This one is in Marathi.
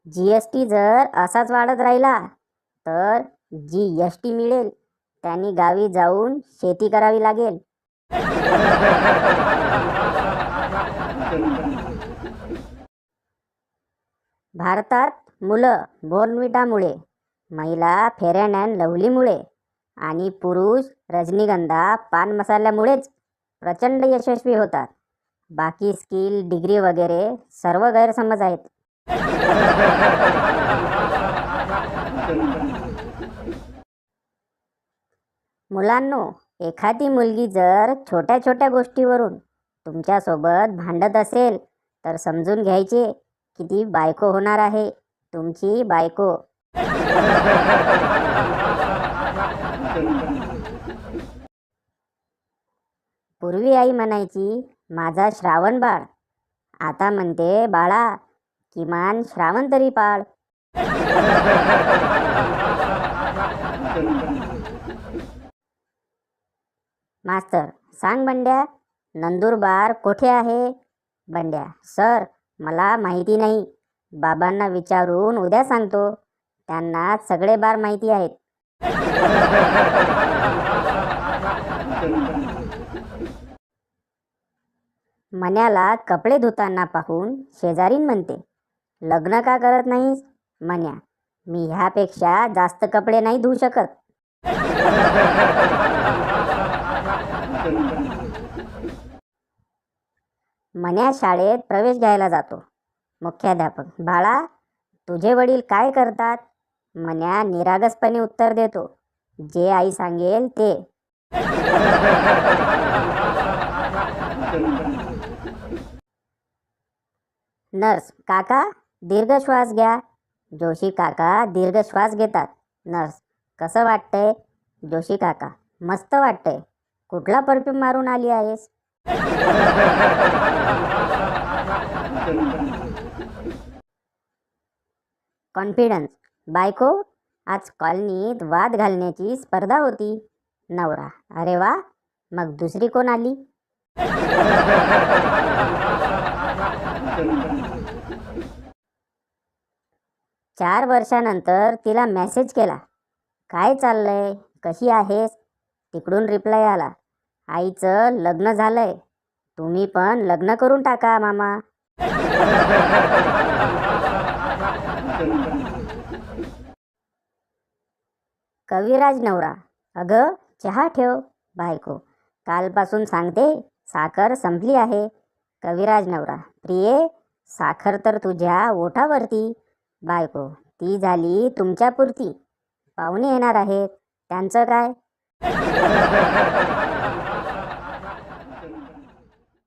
GST जर असाच वाढत राहिला तर जी एस-टी मिळेल त्यांनी गावी जाऊन शेती करावी लागेल. भारतात मुलं बोर्नविटामुळे, महिला फेअर अँड लव्हलीमुळे आणि पुरुष रजनीगंधा पान मसाल्यामुळेच प्रचंड यशस्वी होतात. बाकी स्किल, डिग्री वगैरे सर्व गैरसमज आहेत. मुलांनो, एखादी मुलगी जर छोट्या छोट्या गोष्टीवरून तुमच्यासोबत भांडत असेल तर समजून घ्यायचे की ती बायको होणार आहे, तुमची बायको. पूर्वी आई म्हणायची माझा श्रावण बाळ, आता म्हणते बाळा किमान श्रावण तरी पाळ. मास्तर, सांग बंड्या, नंदुरबार कोठे आहे? बंड्या, सर मला माहिती नाही, बाबांना विचारून उद्या सांगतो, त्यांना सगळे बार माहिती आहेत. मन्याला कपडे धुताना पाहून शेजारीन म्हणते, लग्न का करत नाहीस? मन्या, मी ह्यापेक्षा जास्त कपडे नाही धुवू शकत. मन्या शाळेत प्रवेश घ्यायला जातो. मुख्याध्यापक, बाळा तुझे वडील काय करतात? मन्या निरागसपणे उत्तर देतो, जे आई सांगेल ते. नर्स, काका दीर्घ श्वास घ्या. जोशी काका दीर्घ श्वास घेतात. नर्स, कसं वाटतंय? जोशी काका, मस्त वाटतंय. कुठला परफ्यूम मारून आली आहेस? कॉन्फिडन्स, बायको, आज कॉलनीत वाद घालण्याची स्पर्धा होती. नवरा, अरे वा, मग दुसरी कोण आली? 4 वर्षानंतर तिला मेसेज केला, काय चाललंय, कशी आहेस? तिकडून रिप्लाय आला, आईचं लग्न झालंय, तुम्ही पण लग्न करून टाका मामा. कविराज नवरा, अगं चहा ठेव. बायको, कालपासून सांगते साखर संपली आहे. कविराज नवरा, प्रिये साखर तर तुझ्या ओठावरती. बायको, ती झाली तुमच्यापुरती, पाहुणे येणार आहेत, त्यांचं काय?